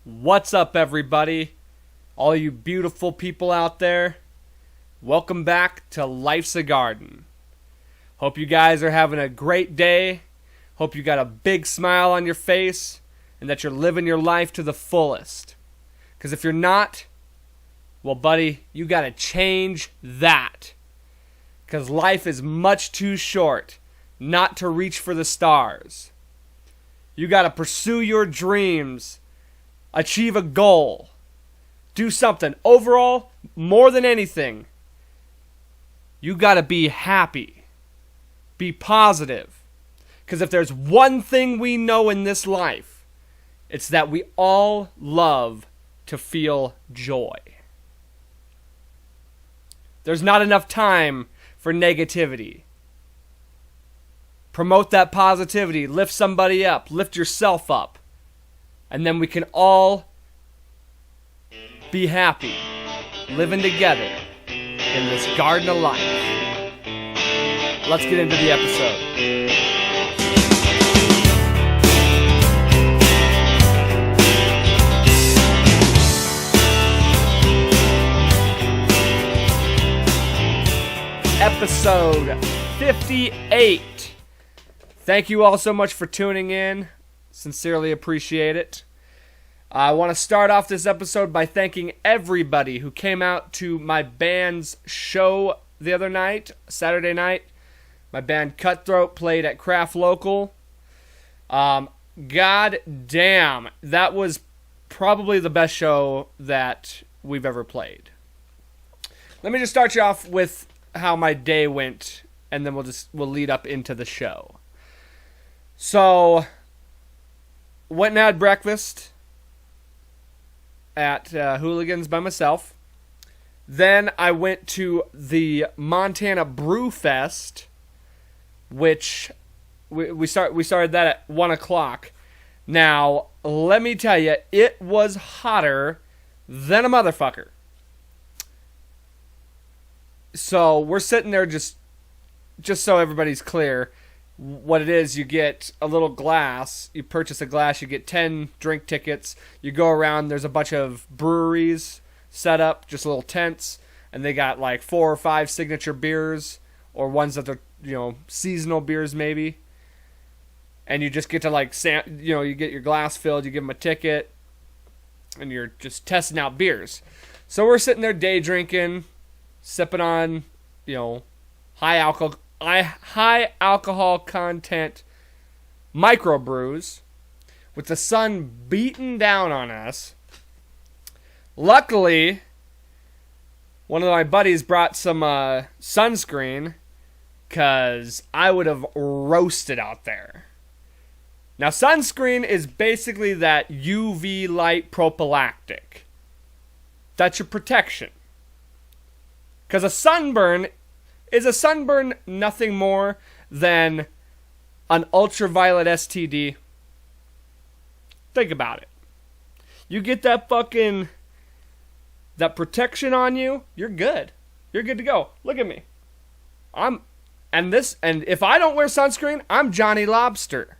What's up, everybody? All you beautiful people out there. Welcome back to Life's a Garden. Hope you guys are having a great day. Hope you got a big smile on your face and that you're living your life to the fullest. Because if you're not, well, buddy, you got to change that. Because life is much too short not to reach for the stars. You got to pursue your dreams. Achieve a goal. Do something. Overall, more than anything, you got to be happy. Be positive. Because if there's one thing we know in this life, it's that we all love to feel joy. There's not enough time for negativity. Promote that positivity. Lift somebody up. Lift yourself up. And then we can all be happy, living together in this garden of life. Let's get into the episode. Episode 58. Thank you all so much for tuning in. Sincerely appreciate it. I want to start off this episode by thanking everybody who came out to my band's show the other night, Saturday night. My band Cutthroat played at Craft Local. God damn, that was probably the best show that we've ever played. Let me just start you off with how my day went, and then we'll lead up into the show. So, went and had breakfast at Hooligans by myself. Then I went to the Montana Brew Fest, which we started that at 1 o'clock. Now, let me tell you, it was hotter than a motherfucker. So we're sitting there just so everybody's clear. What it is, you get a little glass, you purchase a glass, you get 10 drink tickets, you go around, there's a bunch of breweries set up, just little tents, and they got like 4 or 5 signature beers, or ones that are, seasonal beers maybe, and you just get to you get your glass filled, you give them a ticket, and you're just testing out beers. So we're sitting there day drinking, sipping on, high alcohol content microbrews with the sun beating down on us. Luckily, one of my buddies brought some sunscreen, because I would have roasted out there. Now, sunscreen is basically that UV light prophylactic. That's your protection. Because a sunburn nothing more than an ultraviolet STD? Think about it. You get that protection on you, you're good. You're good to go. Look at me. And if I don't wear sunscreen, I'm Johnny Lobster.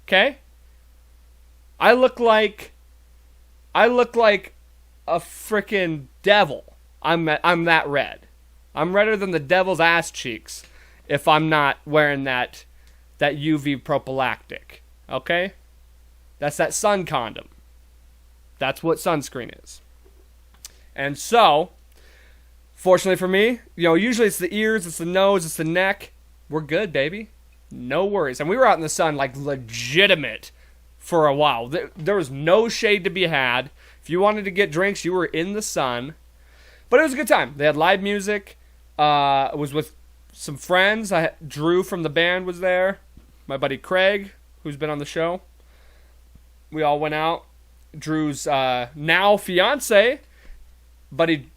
Okay? I look like a freaking devil. I'm that red. I'm redder than the devil's ass cheeks if I'm not wearing that UV prophylactic. Okay? That's that sun condom. That's what sunscreen is. And so, fortunately for me, usually it's the ears, it's the nose, it's the neck. We're good, baby. No worries. And we were out in the sun like legitimate for a while. There was no shade to be had. If you wanted to get drinks, you were in the sun. But it was a good time. They had live music. I was with some friends. Drew from the band was there. My buddy Craig, who's been on the show. We all went out. Drew's now fiance, buddy,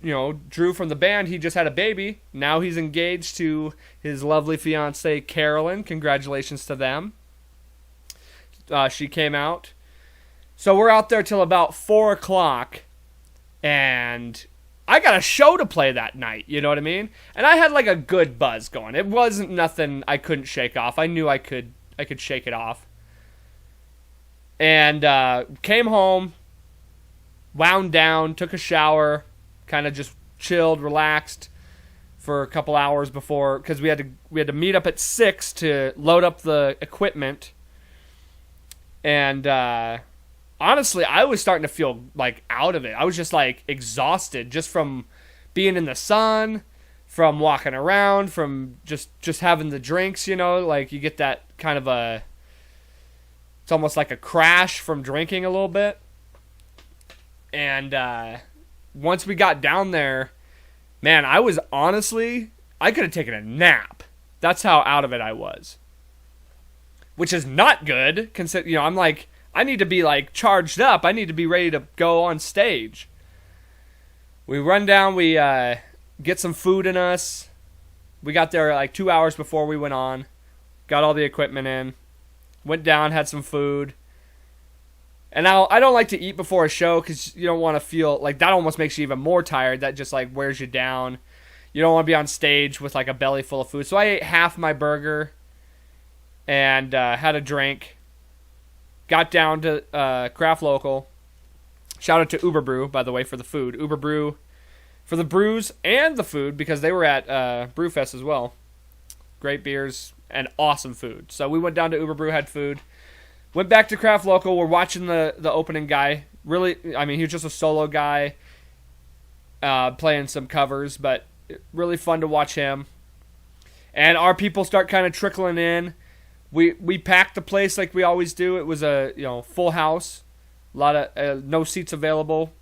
Drew from the band, he just had a baby. Now he's engaged to his lovely fiance, Carolyn. Congratulations to them. She came out. So we're out there till about 4 o'clock, and I got a show to play that night, you know what I mean? And I had like a good buzz going. It wasn't nothing I couldn't shake off. I knew I could shake it off. And came home, wound down, took a shower, kind of just chilled, relaxed for a couple hours before, because we had to meet up at 6 to load up the equipment. And honestly, I was starting to feel like out of it. I was just like exhausted just from being in the sun, from walking around, from just having the drinks, like you get that kind of it's almost like a crash from drinking a little bit. And once we got down there, man, I could have taken a nap. That's how out of it I was. Which is not good, I'm like, I need to be like charged up. I need to be ready to go on stage. We run down, we get some food in us. We got there like 2 hours before we went on. Got all the equipment in. Went down, had some food. And now, I don't like to eat before a show because you don't want to feel like that almost makes you even more tired. That just like wears you down. You don't want to be on stage with like a belly full of food. So I ate half my burger and had a drink. Got down to Craft Local. Shout out to Uber Brew, by the way, for the food. Uber Brew for the brews and the food, because they were at Brewfest as well. Great beers and awesome food. So we went down to Uber Brew, had food. Went back to Craft Local. We're watching the opening guy. Really, I mean, he was just a solo guy playing some covers, but really fun to watch him. And our people start kind of trickling in. We packed the place like we always do. It was a full house, a lot of no seats available.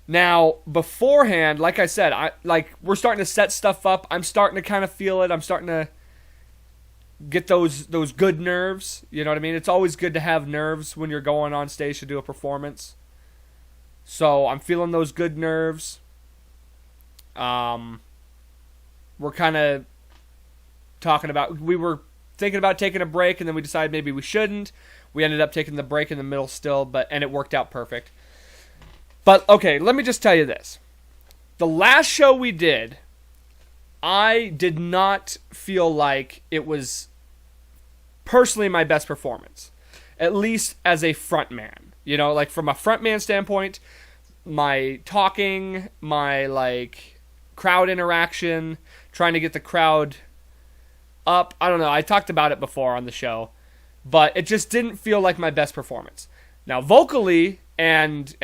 Now beforehand, like I said, we're starting to set stuff up. I'm starting to kind of feel it. I'm starting to get those good nerves. You know what I mean? It's always good to have nerves when you're going on stage to do a performance. So I'm feeling those good nerves. We're kind of talking about, we were thinking about taking a break, and then we decided maybe we shouldn't. We ended up taking the break in the middle still, and it worked out perfect. But okay, let me just tell you this. The last show we did, I did not feel like it was personally my best performance, at least as a frontman. Like from a frontman standpoint, my talking, my like crowd interaction, trying to get the crowd up. I don't know. I talked about it before on the show, but it just didn't feel like my best performance. Now vocally and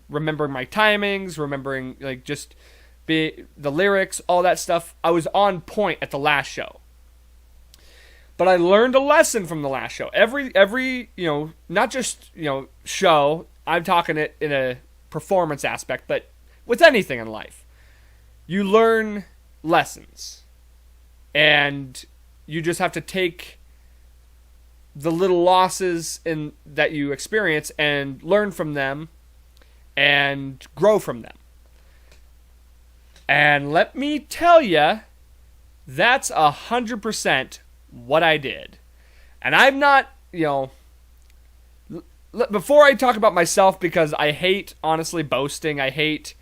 remembering my timings, remembering like just the lyrics, all that stuff, I was on point at the last show. But I learned a lesson from the last show. Every not just show. I'm talking it in a performance aspect, but with anything in life, you learn lessons, and you just have to take the little losses that you experience and learn from them and grow from them. And let me tell you, that's 100% what I did. And I'm not, before I talk about myself, because I hate, honestly, boasting. I hate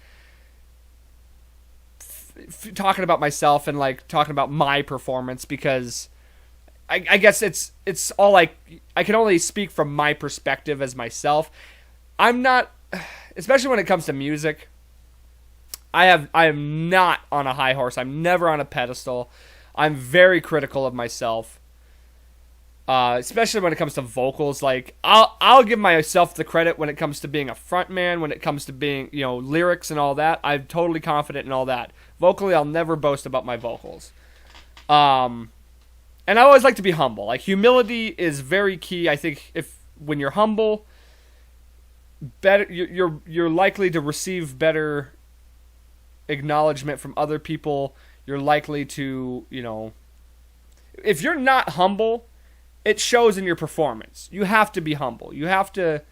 talking about myself and like talking about my performance, because I guess it's all like, I can only speak from my perspective as myself. I'm not, especially when it comes to music, I am not on a high horse. I'm never on a pedestal. I'm very critical of myself, especially when it comes to vocals. Like I'll give myself the credit when it comes to being a frontman, when it comes to being lyrics and all that. I'm totally confident in all that. Vocally, I'll never boast about my vocals. And I always like to be humble. Like humility is very key. I think when you're humble, better you're likely to receive better acknowledgement from other people. You're likely to, if you're not humble, it shows in your performance. You have to be humble. You have to,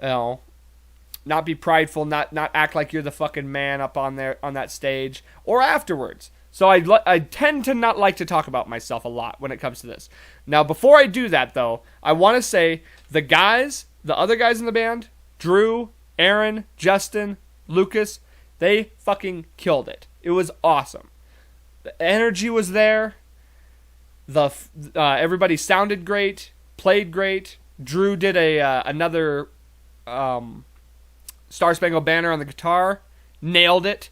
not be prideful, not act like you're the fucking man up on that stage or afterwards. So I tend to not like to talk about myself a lot when it comes to this. Now, before I do that, though, I want to say the other guys in the band, Drew, Aaron, Justin, Lucas, they fucking killed it. It was awesome. The energy was there. Everybody sounded great, played great. Drew did another Star Spangled Banner on the guitar, nailed it.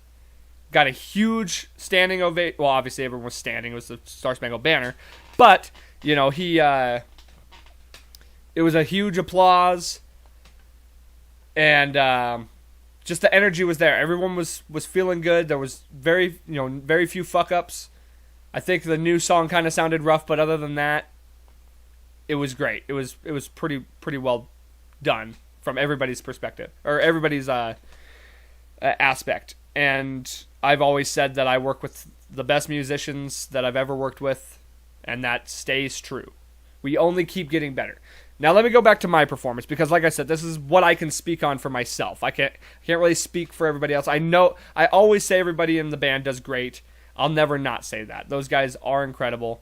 Got a huge standing ovation. Well, obviously everyone was standing. It was the Star Spangled Banner. But, you know, it was a huge applause. And just the energy was there. Everyone was feeling good. There was very few fuck-ups. I think the new song kind of sounded rough, but other than that, it was great. It was pretty well done from everybody's perspective, or everybody's aspect. And I've always said that I work with the best musicians that I've ever worked with, and that stays true. We only keep getting better. Now let me go back to my performance, because like I said, this is what I can speak on for myself. I can't really speak for everybody else. I know I always say everybody in the band does great. I'll never not say that. Those guys are incredible.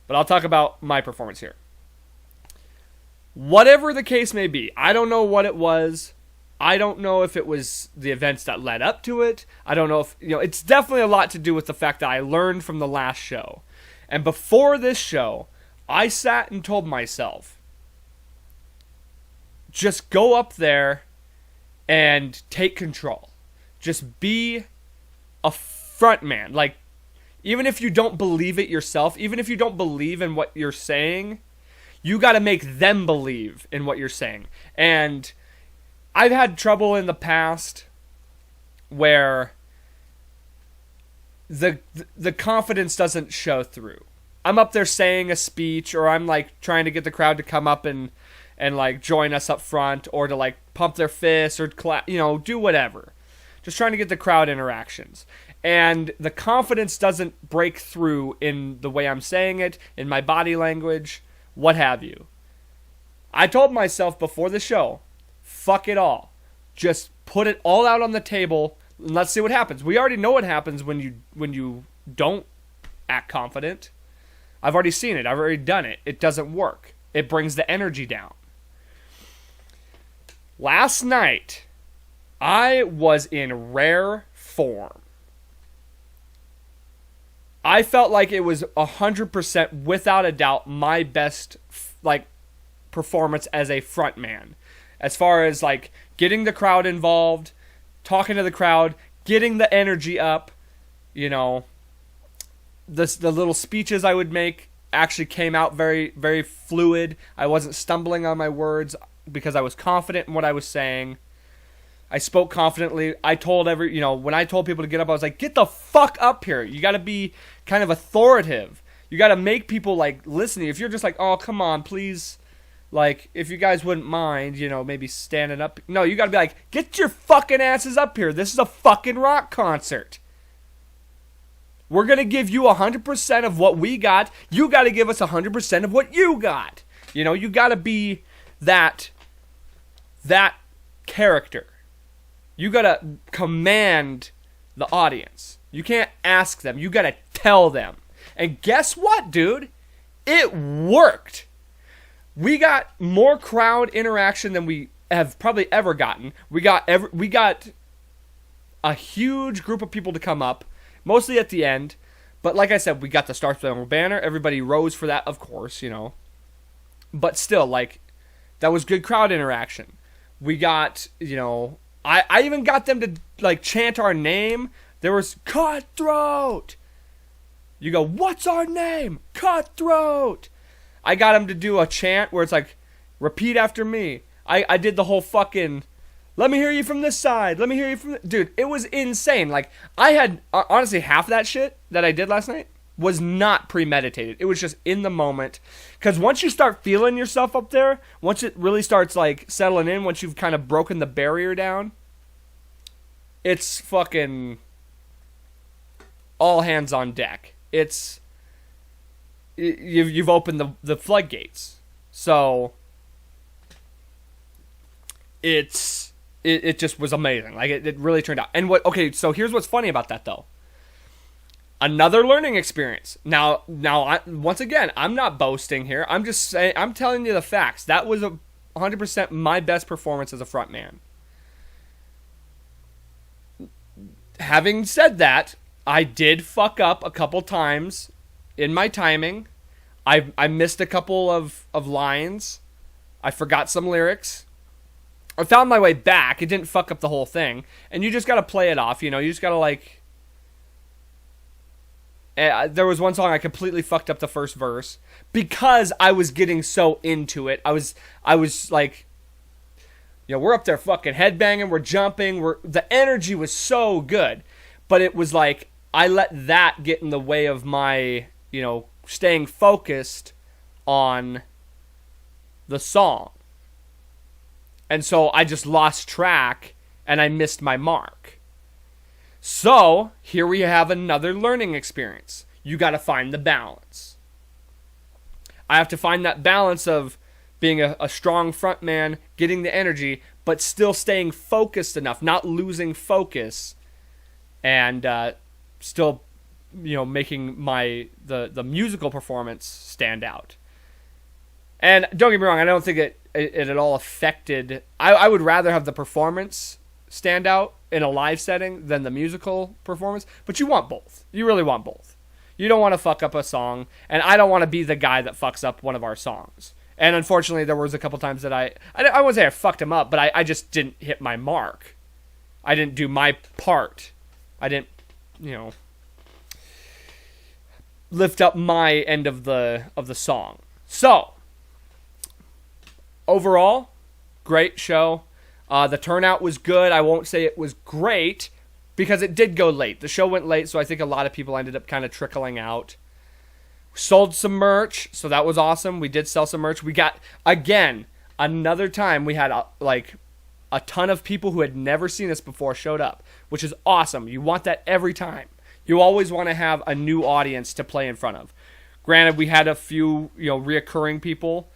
But I'll talk about my performance here. Whatever the case may be, I don't know what it was. I don't know if it was the events that led up to it. I don't know if, it's definitely a lot to do with the fact that I learned from the last show. And before this show, I sat and told myself, just go up there and take control. Just be a front man. Like, even if you don't believe it yourself, even if you don't believe in what you're saying, you got to make them believe in what you're saying. And I've had trouble in the past where the confidence doesn't show through. I'm up there saying a speech, or I'm like trying to get the crowd to come up and like join us up front, or to like pump their fists or clap, do whatever. Just trying to get the crowd interactions. And the confidence doesn't break through in the way I'm saying it, in my body language, what have you. I told myself before the show, fuck it all. Just put it all out on the table and let's see what happens. We already know what happens when you don't act confident. I've already seen it. I've already done it. It doesn't work. It brings the energy down. Last night, I was in rare form. I felt like it was 100% without a doubt my best performance as a front man. As far as like getting the crowd involved, talking to the crowd, getting the energy up, the little speeches I would make actually came out very, very fluid. I wasn't stumbling on my words because I was confident in what I was saying. I spoke confidently. I told when I told people to get up, I was like, get the fuck up here. You got to be kind of authoritative. You got to make people like listening. If you're just like, oh, come on, please. Like, if you guys wouldn't mind, maybe standing up. No, you got to be like, get your fucking asses up here. This is a fucking rock concert. We're going to give you 100% of what we got. You got to give us 100% of what you got. You got to be that character. You got to command the audience. You can't ask them. You got to tell them. And guess what, dude? It worked. We got more crowd interaction than we have probably ever gotten. We got a huge group of people to come up, mostly at the end. But like I said, we got the Star Spangled Banner. Everybody rose for that, of course, But still, like, that was good crowd interaction. We got, I even got them to, like, chant our name. There was Cutthroat. You go, what's our name? Cutthroat. I got them to do a chant where it's like, repeat after me. I did the whole fucking, let me hear you from this side. Let me hear you from dude, it was insane. Like, I had, honestly, half that shit that I did last night was not premeditated. It was just in the moment. Because once you start feeling yourself up there, once it really starts, like, settling in, once you've kind of broken the barrier down, it's fucking all hands on deck. You've opened the floodgates. So it just was amazing. Like, it really turned out. And so here's what's funny about that, though. Another learning experience. Now, once again, I'm not boasting here. I'm just saying, I'm telling you the facts. That was 100% my best performance as a front man. Having said that, I did fuck up a couple times in my timing. I missed a couple of lines. I forgot some lyrics. I found my way back. It didn't fuck up the whole thing. And you just got to play it off, you know. You just got to, like... there was one song I completely fucked up the first verse because I was getting so into it. I was like... You know, we're up there fucking headbanging, we're jumping, the energy was so good. But it was like, I let that get in the way of my, you know, staying focused on the song. And so I just lost track and I missed my mark. So, here we have another learning experience. You got to find the balance. I have to find that balance of being a strong front man, getting the energy, but still staying focused enough, not losing focus, and still, you know, making the musical performance stand out. And don't get me wrong, I don't think it at all affected. I would rather have the performance stand out in a live setting than the musical performance, but you want both. You really want both. You don't want to fuck up a song, and I don't want to be the guy that fucks up one of our songs. And unfortunately, there was a couple times that I wouldn't say I fucked him up, but I just didn't hit my mark. I didn't do my part. I didn't, you know, lift up my end of the song. So, overall, great show. The turnout was good. I won't say it was great because it did go late. The show went late, so I think a lot of people ended up kind of trickling out. Sold some merch, so that was awesome. We did sell some merch. We got, again, another time we had a ton of people who had never seen us before showed up, which is awesome. You want that every time. You always want to have a new audience to play in front of. Granted, we had a few, you know, reoccurring people,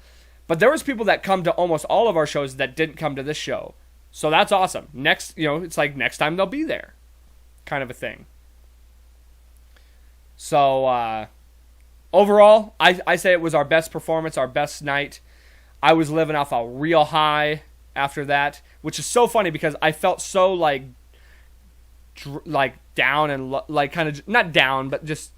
but there was people that come to almost all of our shows that didn't come to this show. So that's awesome. Next, you know, it's like next time they'll be there, kind of a thing. So, overall, I say it was our best performance, our best night. I was living off a real high after that, which is so funny because I felt so like down and like kind of not down, but just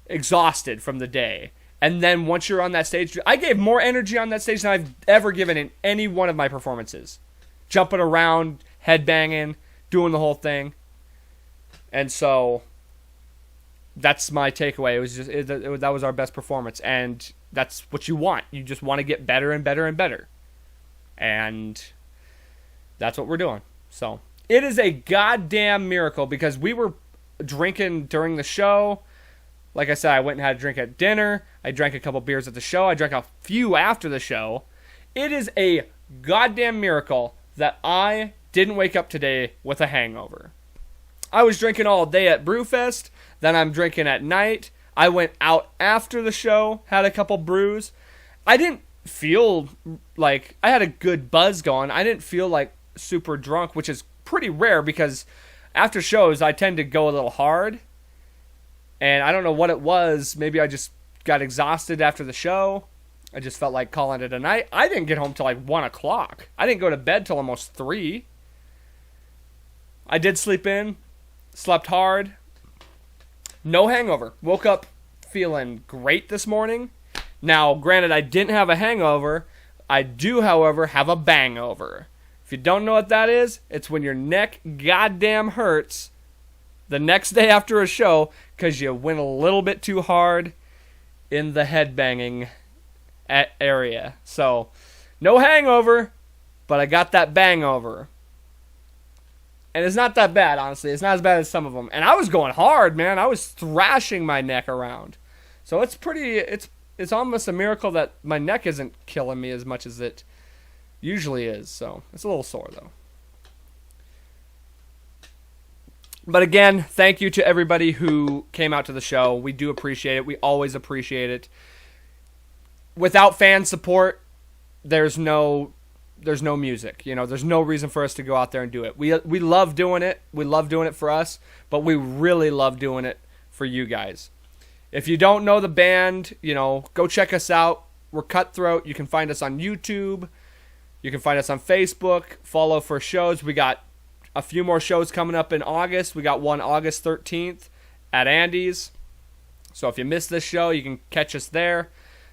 exhausted from the day. And then once you're on that stage, I gave more energy on that stage than I've ever given in any one of my performances. Jumping around, headbanging, doing the whole thing. And so that's my takeaway. It was just that was our best performance, and that's what you want. You just want to get better and better and better, and that's what we're doing. So it is a goddamn miracle because we were drinking during the show. Like I said, I went and had a drink at dinner. I drank a couple beers at the show. I drank a few after the show. It is a goddamn miracle that I didn't wake up today with a hangover. I was drinking all day at Brewfest. Then I'm drinking at night. I went out after the show, had a couple brews. I didn't feel like I had a good buzz going. I didn't feel like super drunk, which is pretty rare because after shows I tend to go a little hard. And I don't know what it was. Maybe I just got exhausted after the show. I just felt like calling it a night. I didn't get home till like 1 o'clock. I didn't go to bed till almost 3. I did sleep in. Slept hard. No hangover. Woke up feeling great this morning. Now, granted, I didn't have a hangover. I do, however, have a bangover. If you don't know what that is, it's when your neck goddamn hurts the next day after a show because you went a little bit too hard in the headbanging area. So, no hangover, but I got that bangover. And it's not that bad, honestly. It's not as bad as some of them. And I was going hard, man. I was thrashing my neck around. So it's pretty, it's almost a miracle that my neck isn't killing me as much as it usually is. So it's a little sore, though. But again, thank you to everybody who came out to the show. We do appreciate it. We always appreciate it. Without fan support, there's no music. You know, there's no reason for us to go out there and do it. We love doing it. We love doing it for us, but we really love doing it for you guys. If you don't know the band, you know, go check us out. We're Cutthroat. You can find us on YouTube. You can find us on Facebook. Follow for shows. We got a few more shows coming up in August. We got one August 13th at Andy's. So if you missed this show, you can catch us there.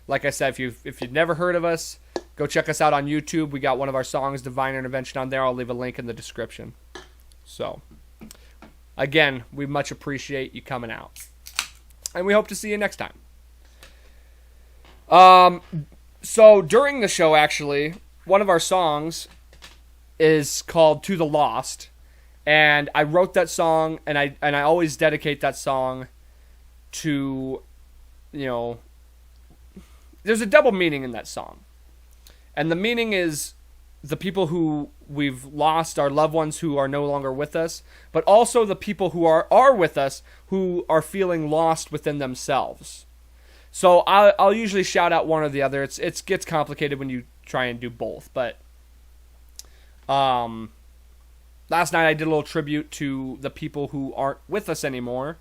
Like I said, if you've never heard of us, Go check us out on YouTube. We got one of our songs, Divine Intervention, on there. I'll leave a link in the description. So, again, we much appreciate you coming out. And we hope to see you next time. So, during the show, actually, one of our songs is called To the Lost. And I wrote that song, and I always dedicate that song to, there's a double meaning in that song. And the meaning is the people who we've lost, our loved ones who are no longer with us, but also the people who are with us who are feeling lost within themselves. So I'll usually shout out one or the other. It gets complicated when you try and do both. But last night I did a little tribute to the people who aren't with us anymore.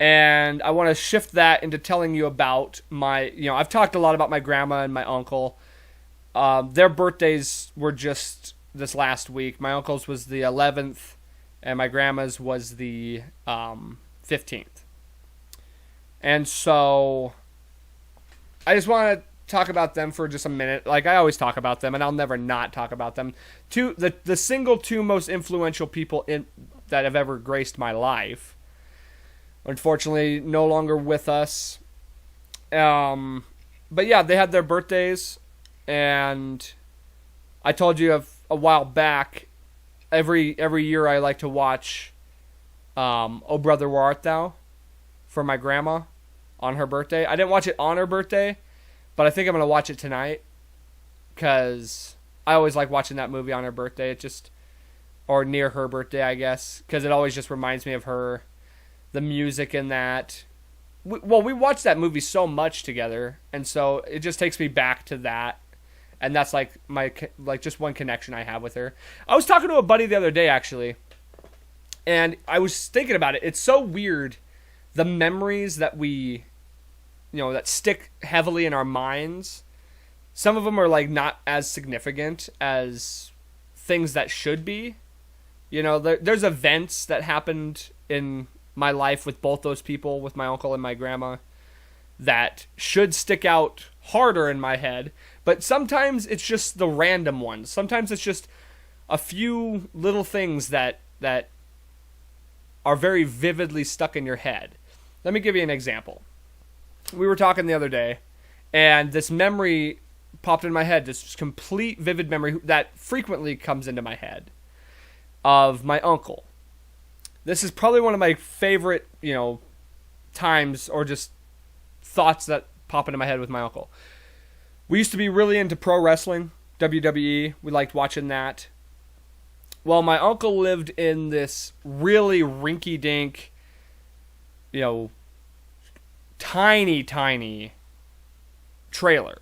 And I want to shift that into telling you about I've talked a lot about my grandma and my uncle. Their birthdays were just this last week. My uncle's was the 11th, and my grandma's was the 15th. And so I just want to talk about them for just a minute. Like, I always talk about them, and I'll never not talk about them. The single two most influential people that have ever graced my life. Unfortunately, no longer with us. But yeah, they had their birthdays, and I told you a while back, every year I like to watch Oh Brother, Where Art Thou? For my grandma on her birthday. I didn't watch it on her birthday, but I think I'm going to watch it tonight, because I always like watching that movie on her birthday. Or near her birthday, I guess, because it always just reminds me of her. The music in that. We watched that movie so much together, and so it just takes me back to that. And that's just one connection I have with her. I was talking to a buddy the other day, actually, and I was thinking about it. It's so weird, the memories that we, that stick heavily in our minds. Some of them are not as significant as things that should be. There's events that happened in my life with both those people, with my uncle and my grandma, that should stick out harder in my head. But sometimes it's just the random ones. Sometimes it's just a few little things that are very vividly stuck in your head. Let me give you an example. We were talking the other day, and this memory popped in my head, this complete vivid memory that frequently comes into my head of my uncle. This is probably one of my favorite, times or just thoughts that pop into my head with my uncle. We used to be really into pro wrestling, WWE. We liked watching that. Well, my uncle lived in this really rinky-dink, tiny trailer.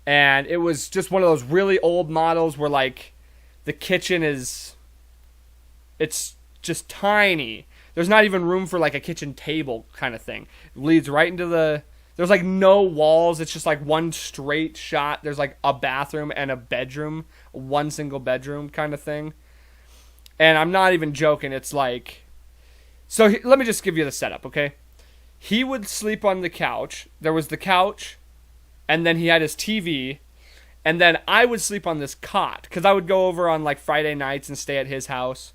And it was just one of those really old models where, the kitchen it's just tiny. There's not even room for, a kitchen table kind of thing. It leads right into there's, no walls. It's just, one straight shot. There's, a bathroom and a bedroom. One single bedroom kind of thing. And I'm not even joking. It's So let me just give you the setup, okay? He would sleep on the couch. There was the couch, and then he had his TV, and then I would sleep on this cot, because I would go over on, Friday nights and stay at his house.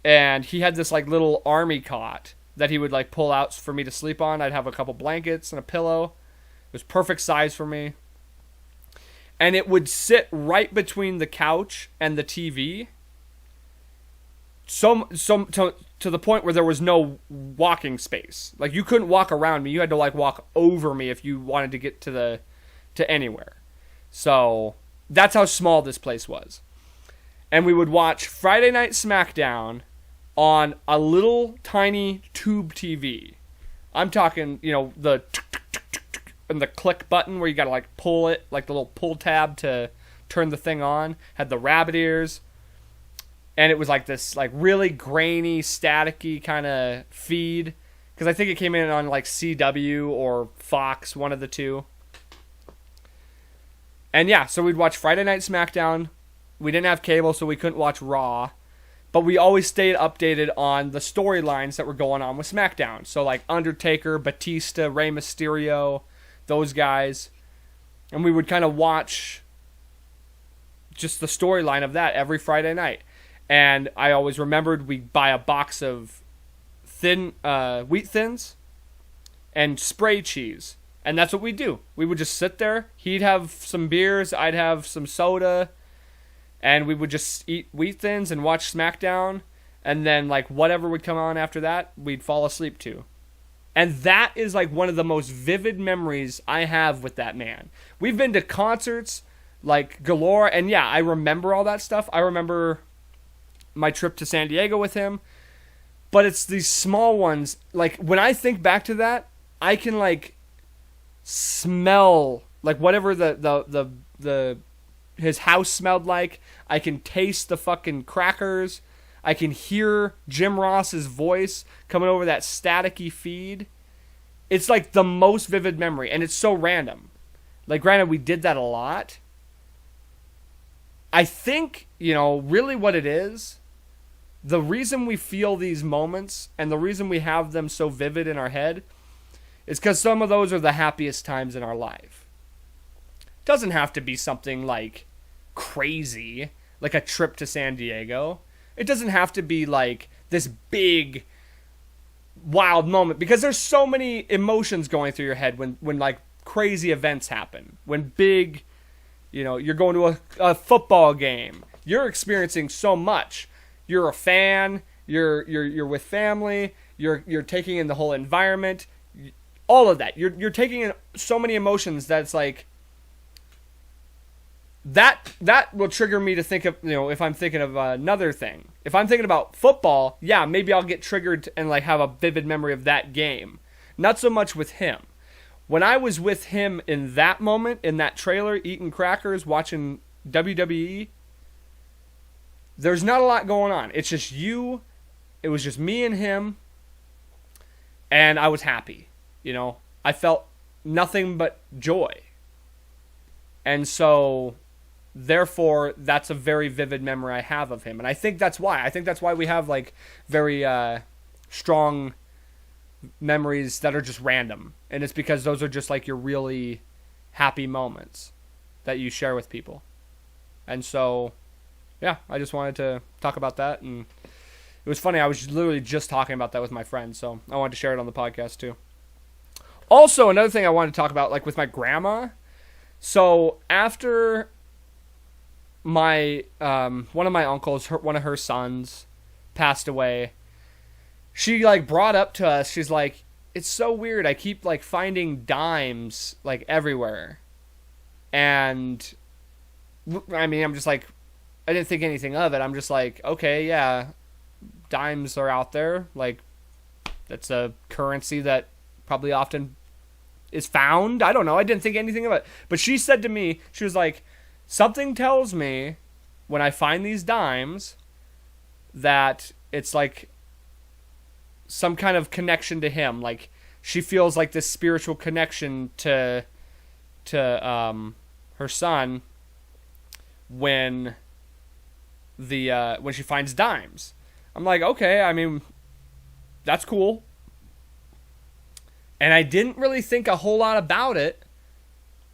And he had this little army cot that he would pull out for me to sleep on. I'd have a couple blankets and a pillow. It was perfect size for me. And it would sit right between the couch and the TV. To the point where there was no walking space. You couldn't walk around me. You had to walk over me if you wanted to get to anywhere. So that's how small this place was. And we would watch Friday Night SmackDown on a little tiny tube TV. I'm talking, the and the click button where you gotta pull it, the little pull tab to turn the thing on. Had the rabbit ears. And it was this really grainy, staticky kind of feed. Because I think it came in on CW or Fox, one of the two. And yeah, so we'd watch Friday Night SmackDown. We didn't have cable, so we couldn't watch Raw. But we always stayed updated on the storylines that were going on with SmackDown. So Undertaker, Batista, Rey Mysterio, those guys. And we would kind of watch just the storyline of that every Friday night. And I always remembered we'd buy a box of wheat thins and spray cheese. And that's what we'd do. We would just sit there. He'd have some beers. I'd have some soda. And we would just eat wheat thins and watch SmackDown. And then, like, whatever would come on after that, we'd fall asleep to. And that is, like, one of the most vivid memories I have with that man. We've been to concerts, like, galore. And, yeah, I remember all that stuff. I remember my trip to San Diego with him. But it's these small ones. Like, when I think back to that, I can, like, smell, like, whatever his house smelled like. I can taste the fucking crackers. I can hear Jim Ross's voice coming over that staticky feed. It's like the most vivid memory, and it's so random. Like, granted, we did that a lot. I think, really what it is, the reason we feel these moments and the reason we have them so vivid in our head is because some of those are the happiest times in our life. It doesn't have to be something like crazy, like a trip to San Diego. It doesn't have to be like this big, wild moment, because there's so many emotions going through your head when like crazy events happen. When big, you're going to a football game. You're experiencing so much. You're a fan. You're with family. You're taking in the whole environment. All of that. You're taking in so many emotions that's like, that will trigger me to think of, if I'm thinking of another thing. If I'm thinking about football, yeah, maybe I'll get triggered and like have a vivid memory of that game. Not so much with him. When I was with him in that moment, in that trailer, eating crackers, watching WWE, there's not a lot going on. It's just you. It was just me and him. And I was happy. I felt nothing but joy. And so, therefore, that's a very vivid memory I have of him. And I think that's why. I think that's why we have, like, very strong memories that are just random. And it's because those are just, like, your really happy moments that you share with people. And so, yeah, I just wanted to talk about that. And it was funny. I was literally just talking about that with my friends. So I wanted to share it on the podcast, too. Also, another thing I wanted to talk about, like, with my grandma. So after my one of my uncles, one of her sons, passed away, she like brought up to us. She's like, "It's so weird. I keep like finding dimes like everywhere," and I mean, I'm just like, I didn't think anything of it. I'm just like, okay, yeah, dimes are out there. Like, that's a currency that probably often is found. I don't know. I didn't think anything of it. But she said to me, she was like, something tells me when I find these dimes that it's like some kind of connection to him. Like, she feels like this spiritual connection to her son when she finds dimes. I'm like, okay, I mean, that's cool. And I didn't really think a whole lot about it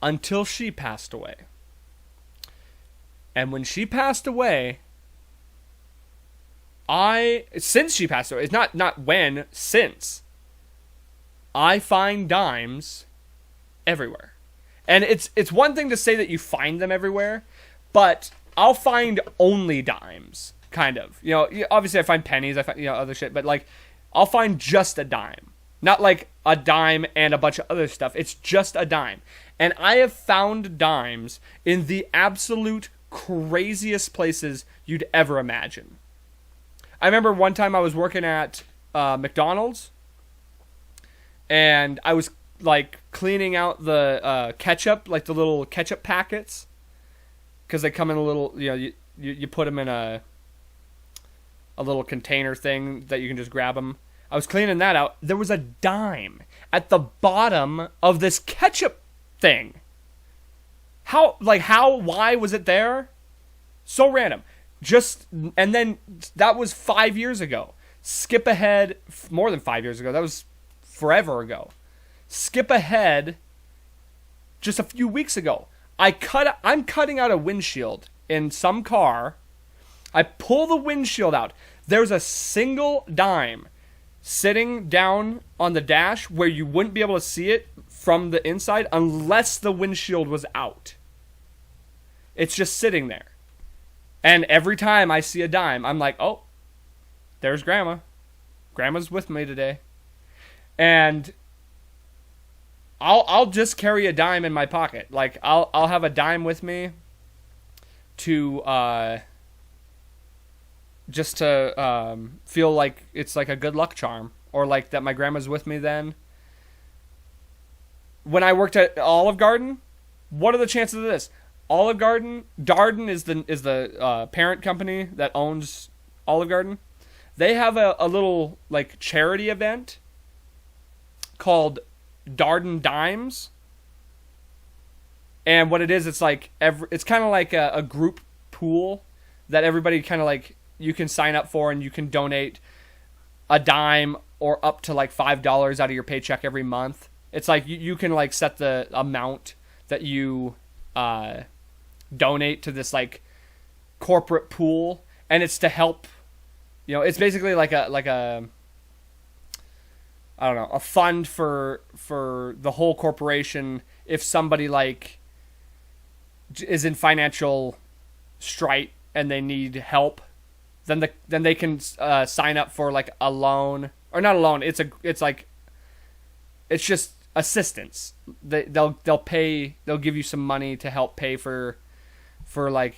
until she passed away. And when she passed away, since she passed away, it's not when, since, I find dimes everywhere. And it's one thing to say that you find them everywhere, but I'll find only dimes, kind of. Obviously I find pennies, I find, other shit, but like, I'll find just a dime. Not like a dime and a bunch of other stuff. It's just a dime. And I have found dimes in the absolute craziest places you'd ever imagine. I remember one time I was working at McDonald's, and I was like cleaning out the ketchup, like the little ketchup packets, because they come in a little, you put them in a little container thing that you can just grab them. I was cleaning that out. There was a dime at the bottom of this ketchup thing. Why was it there? So random. And then that was 5 years ago. Skip ahead, more than 5 years ago. That was forever ago. Skip ahead just a few weeks ago. I'm cutting out a windshield in some car. I pull the windshield out. There's a single dime sitting down on the dash where you wouldn't be able to see it from the inside unless the windshield was out. It's just sitting there. And every time I see a dime, I'm like, oh, there's Grandma. Grandma's with me today. And I'll just carry a dime in my pocket. Like, I'll have a dime with me to just to feel like it's like a good luck charm, or like that my grandma's with me then. When I worked at Olive Garden, what are the chances of this? Olive Garden, Darden is the parent company that owns Olive Garden. They have a little like charity event called Darden Dimes. And what it is, it's like it's kind of like a group pool that everybody kind of like you can sign up for, and you can donate a dime or up to like $5 out of your paycheck every month. It's like you can like set the amount that you donate to this like corporate pool, and it's to help. You know, it's basically like a I don't know, a fund for the whole corporation if somebody like is in financial strife and they need help, then they can sign up for like a loan, or not a loan. It's just assistance. They'll give you some money to help pay for like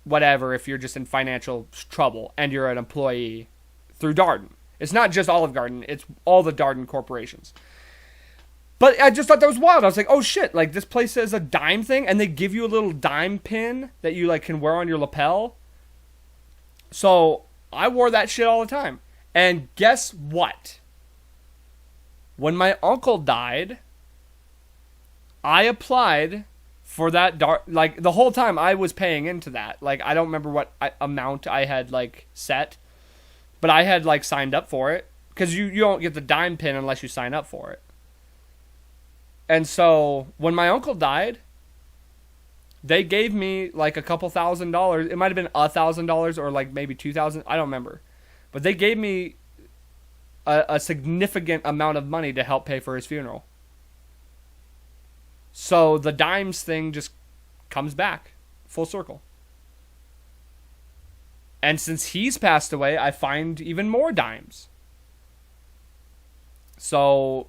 whatever if you're just in financial trouble and you're an employee through Darden. It's not just Olive Garden, it's all the Darden corporations. But I just thought that was wild. I was like, oh shit, like this place has a dime thing, and they give you a little dime pin that you like can wear on your lapel. So I wore that shit all the time. And guess what? When my uncle died, I applied for that like the whole time I was paying into that. Like I don't remember what amount I had like set, but I had like signed up for it, because you don't get the dime pin unless you sign up for it. And so when my uncle died, they gave me like a couple $1,000. It might have been $1,000 or like maybe $2,000. I don't remember. But they gave me a significant amount of money to help pay for his funeral. So the dimes thing just comes back full circle. And since he's passed away, I find even more dimes. So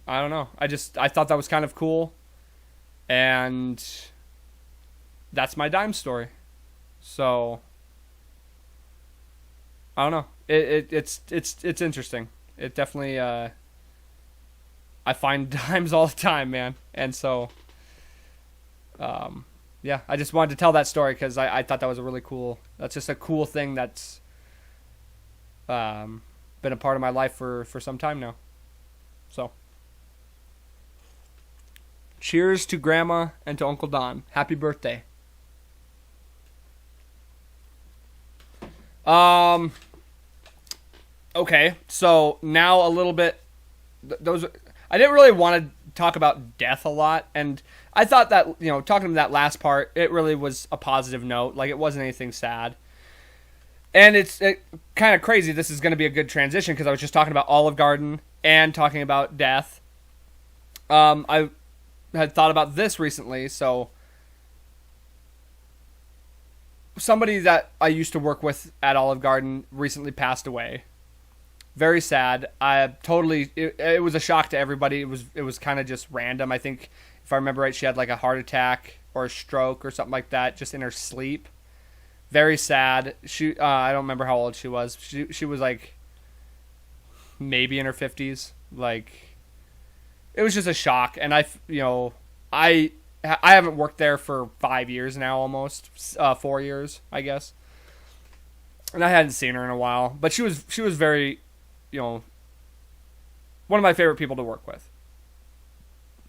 I don't know. I thought that was kind of cool. And that's my dime story. So I don't know. It's interesting. It definitely I find dimes all the time, man. And so yeah, I just wanted to tell that story because I thought that was a really cool. That's just a cool thing that's been a part of my life for some time now. So cheers to Grandma and to Uncle Don. Happy birthday. Okay, so now a little bit. I didn't really want to talk about death a lot, and I thought that, you know, talking to that last part, it really was a positive note. Like, it wasn't anything sad. And it's kind of crazy. This is going to be a good transition because I was just talking about Olive Garden and talking about death. I had thought about this recently. So somebody that I used to work with at Olive Garden recently passed away. Very sad. It was a shock to everybody. It was kind of just random. I think if I remember right, she had like a heart attack or a stroke or something like that just in her sleep. Very sad. I don't remember how old she was. She was like maybe in her 50s. Like, it was just a shock. And I haven't worked there for 5 years now, almost 4 years, I guess. And I hadn't seen her in a while, but she was very, one of my favorite people to work with.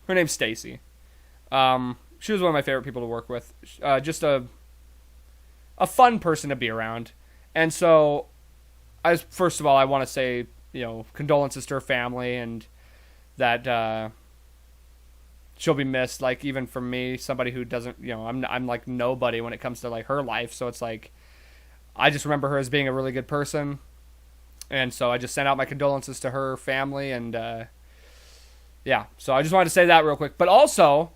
Her name's Stacy. She was one of my favorite people to work with. Just a fun person to be around. And so, first of all, I want to say, condolences to her family, and that, she'll be missed. Like, even from me, somebody who doesn't, I'm like nobody when it comes to like her life. So it's like, I just remember her as being a really good person. And so I just sent out my condolences to her family. And yeah, so I just wanted to say that real quick. But also,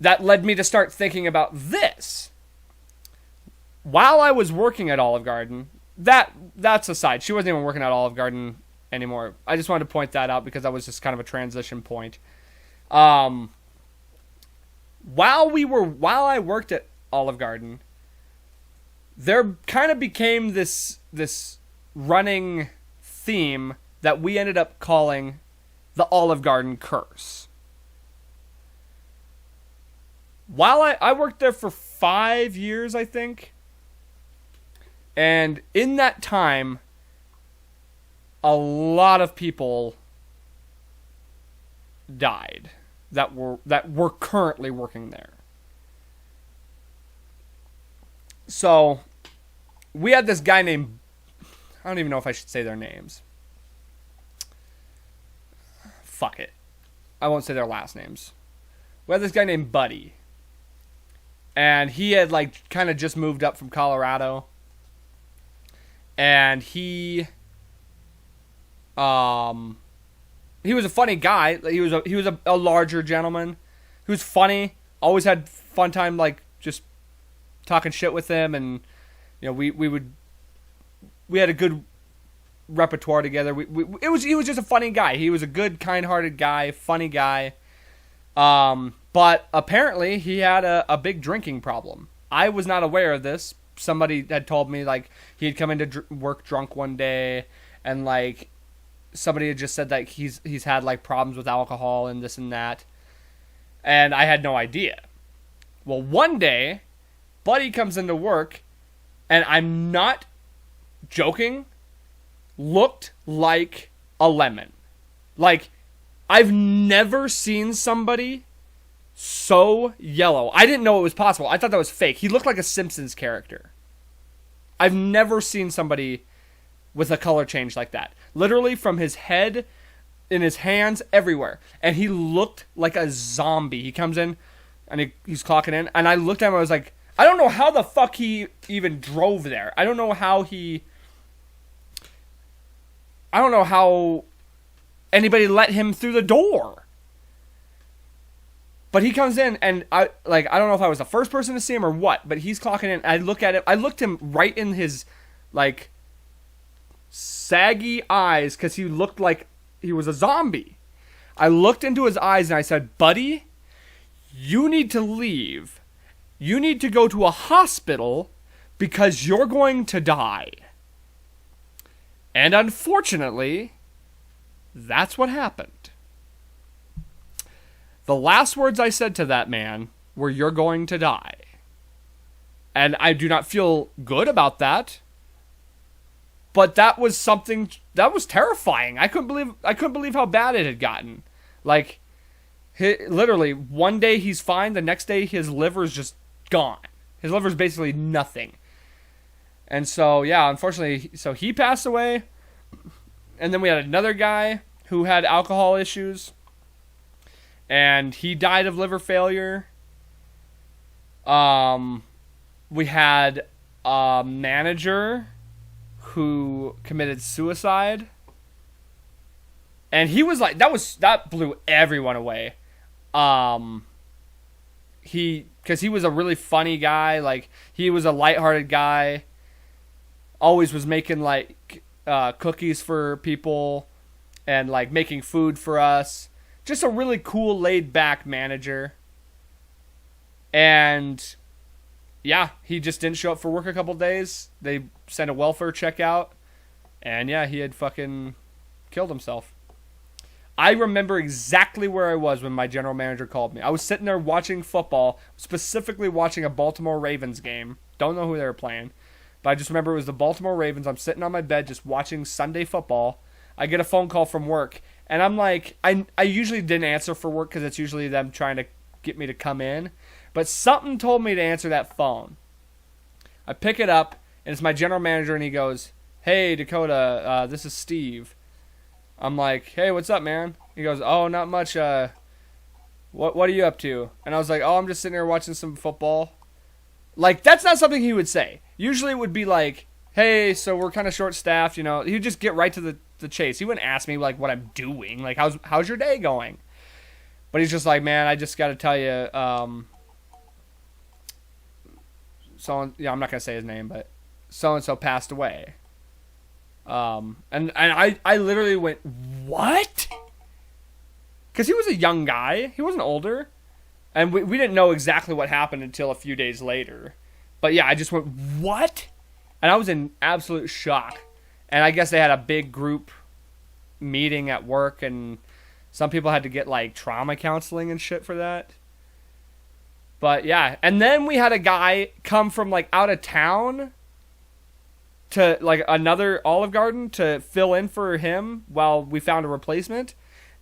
that led me to start thinking about this. While I was working at Olive Garden, that's aside. She wasn't even working at Olive Garden anymore. I just wanted to point that out because that was just kind of a transition point. While I worked at Olive Garden, there kind of became this running theme that we ended up calling the Olive Garden curse. While I worked there for 5 years, I think, and in that time, a lot of people died that were currently working there. So, we had this guy named, I don't even know if I should say their names. Fuck it. I won't say their last names. We had this guy named Buddy. And he had like kind of just moved up from Colorado. And he was a funny guy. He was a larger gentleman. He was funny. Always had fun time like just talking shit with him, and we had a good repertoire together. He was just a funny guy. He was a good, kind-hearted guy, funny guy. But apparently he had a big drinking problem. I was not aware of this. Somebody had told me like he had come into work drunk one day, and like somebody had just said that he's had like problems with alcohol and this and that, and I had no idea. Well, one day, Buddy comes into work, and I'm not joking, looked like a lemon. Like, I've never seen somebody so yellow. I didn't know it was possible. I thought that was fake. He looked like a Simpsons character. I've never seen somebody with a color change like that. Literally from his head, in his hands, everywhere. And he looked like a zombie. He comes in, and he's clocking in, and I looked at him, I was like, I don't know how the fuck he even drove there. I don't know how anybody let him through the door. But he comes in, and I don't know if I was the first person to see him or what, but he's clocking in. I look at him. I looked him right in his, like, saggy eyes, because he looked like he was a zombie. I looked into his eyes, and I said, Buddy, you need to leave. You need to go to a hospital because you're going to die. And unfortunately, that's what happened. The last words I said to that man were, "You're going to die." And I do not feel good about that. But that was something that was terrifying. I couldn't believe how bad it had gotten. Like, literally, one day he's fine, the next day his liver's just gone. His liver's basically nothing. And so, yeah, unfortunately, so he passed away. And then we had another guy who had alcohol issues, and he died of liver failure. We had a manager who committed suicide, and he was like, that blew everyone away. Because he was a really funny guy. Like, he was a lighthearted guy. Always was making like cookies for people, and like making food for us. Just a really cool, laid-back manager. And yeah, he just didn't show up for work a couple days. They sent a welfare check out, and yeah, he had fucking killed himself. I remember exactly where I was when my general manager called me. I was sitting there watching football, specifically watching a Baltimore Ravens game. Don't know who they were playing, but I just remember it was the Baltimore Ravens. I'm sitting on my bed just watching Sunday football. I get a phone call from work, and I'm like, I usually didn't answer for work because it's usually them trying to get me to come in. But something told me to answer that phone. I pick it up, and it's my general manager, and he goes, "Hey, Dakota, this is Steve." I'm like, "Hey, what's up, man?" He goes, "Oh, not much. What are you up to? And I was like, oh, I'm just sitting here watching some football. Like, that's not something he would say. Usually it would be like, hey, so we're kind of short-staffed, you know. He'd just get right to the chase. He wouldn't ask me, like, what I'm doing. Like, how's your day going? But he's just like, man, I just got to tell you, I'm not going to say his name, but so-and-so passed away. And I literally went, what? Because he was a young guy. He wasn't older. And we didn't know exactly what happened until a few days later. But yeah, I just went, what? And I was in absolute shock. And I guess they had a big group meeting at work, and some people had to get like trauma counseling and shit for that. But yeah, and then we had a guy come from like out of town to like another Olive Garden to fill in for him while we found a replacement.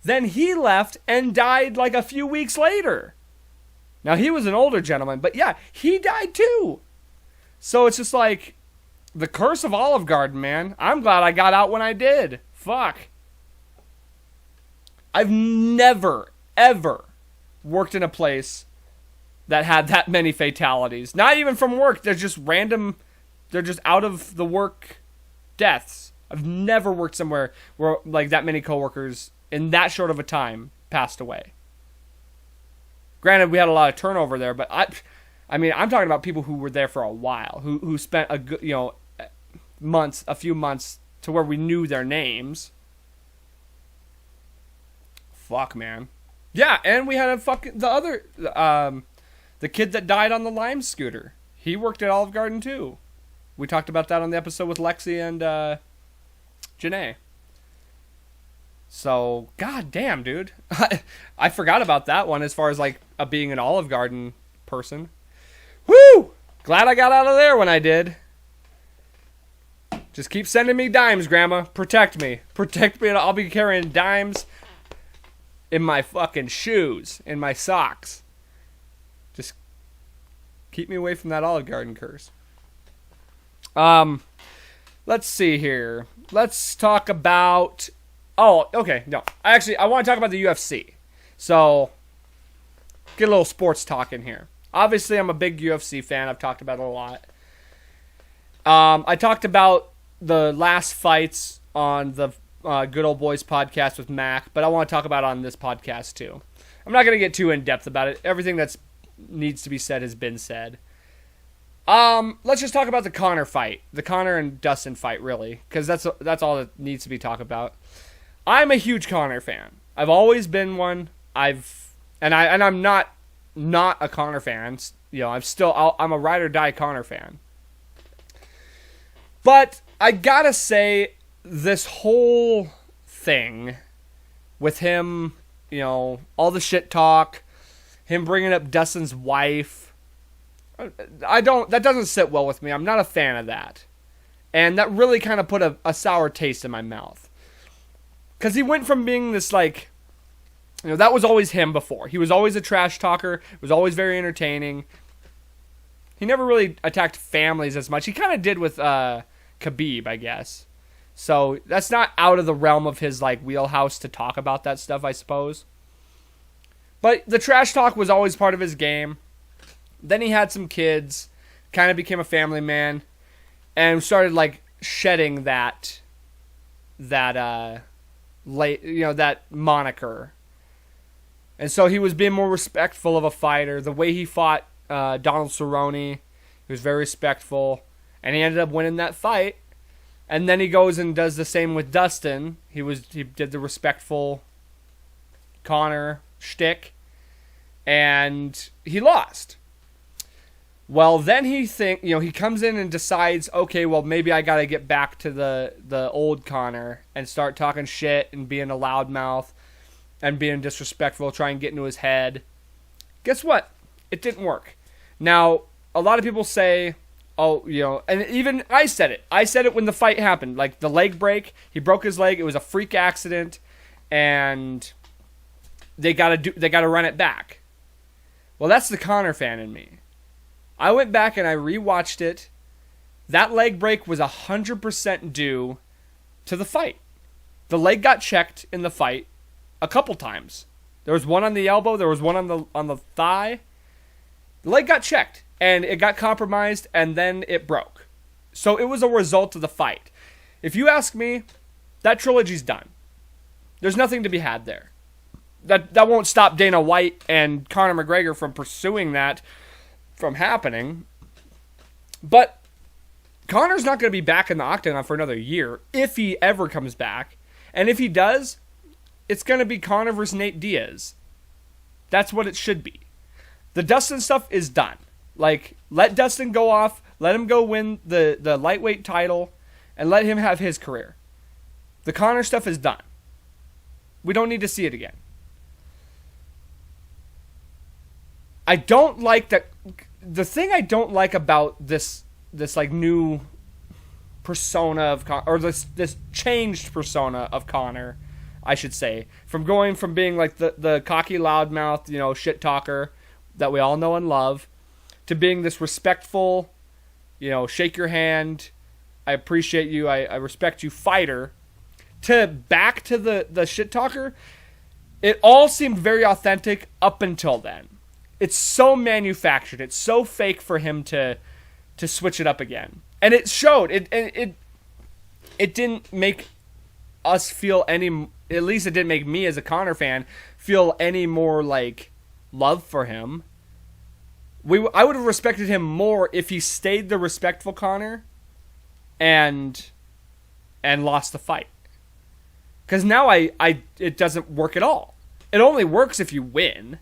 Then he left and died like a few weeks later. Now, he was an older gentleman, but yeah, he died too. So it's just like the curse of Olive Garden, man. I'm glad I got out when I did. Fuck. I've never, ever worked in a place that had that many fatalities. Not even from work. They're just random, they're just out of the work deaths. I've never worked somewhere where like that many coworkers in that short of a time passed away. Granted, we had a lot of turnover there, but I mean, I'm talking about people who were there for a while, who spent a good, a few months to where we knew their names. Fuck, man. Yeah, and we had the kid that died on the Lime scooter. He worked at Olive Garden too. We talked about that on the episode with Lexi and Janae. So, god damn, dude. I forgot about that one as far as like being an Olive Garden person. Woo! Glad I got out of there when I did. Just keep sending me dimes, Grandma. Protect me. Protect me, and I'll be carrying dimes in my fucking shoes, in my socks. Just keep me away from that Olive Garden curse. Let's see here. Let's talk about... Oh, okay, no. I want to talk about the UFC. So, get a little sports talk in here. Obviously, I'm a big UFC fan. I've talked about it a lot. I talked about the last fights on the Good Old Boys podcast with Mac, but I want to talk about it on this podcast too. I'm not going to get too in-depth about it. Everything that needs to be said has been said. Let's just talk about the Conor fight. The Conor and Dustin fight, really, because that's all that needs to be talked about. I'm a huge Conor fan. I've always been one. I'm not a Conor fan. I'm a ride or die Conor fan. But I gotta say, this whole thing with him, all the shit talk, him bringing up Dustin's wife, that doesn't sit well with me. I'm not a fan of that. And that really kind of put a sour taste in my mouth. Because he went from being this, like, that was always him before. He was always a trash talker, was always very entertaining. He never really attacked families as much. He kind of did with Khabib, I guess. So that's not out of the realm of his, like, wheelhouse to talk about that stuff, I suppose. But the trash talk was always part of his game. Then he had some kids, kind of became a family man, and started, like, shedding that moniker. And so he was being more respectful of a fighter. The way he fought Donald Cerrone, he was very respectful, and he ended up winning that fight. And then he goes and does the same with Dustin. He did the respectful Conor shtick, and he lost. Well, then he comes in and decides, okay, well, maybe I got to get back to the old Conor and start talking shit and being a loudmouth and being disrespectful, try and get into his head. Guess what? It didn't work. Now, a lot of people say, and even I said it. I said it when the fight happened, like the leg break. He broke his leg. It was a freak accident, and they got to run it back. Well, that's the Conor fan in me. I went back and I rewatched it. That leg break was 100% due to the fight. The leg got checked in the fight a couple times. There was one on the elbow. There was one on the thigh. The leg got checked, and it got compromised, and then it broke. So it was a result of the fight. If you ask me, that trilogy's done. There's nothing to be had there. That won't stop Dana White and Conor McGregor from pursuing that from happening. But Conor's not going to be back in the octagon for another year, if he ever comes back. And if he does, it's going to be Conor versus Nate Diaz. That's what it should be. The Dustin stuff is done. Like, let Dustin go off, let him go win the lightweight title, and let him have his career. The Conor stuff is done. We don't need to see it again. I don't like that. The thing I don't like about this like new persona of Conor, or this changed persona of Conor, I should say, from going from being like the cocky loudmouth, shit talker that we all know and love, to being this respectful, shake your hand, I appreciate you, I respect you fighter, to back to the shit talker. It all seemed very authentic up until then. It's so manufactured. It's so fake for him to switch it up again. And it showed. It didn't make us feel any... At least it didn't make me as a Conor fan feel any more like love for him. I would have respected him more if he stayed the respectful Conor and lost the fight. Because now it doesn't work at all. It only works if you win.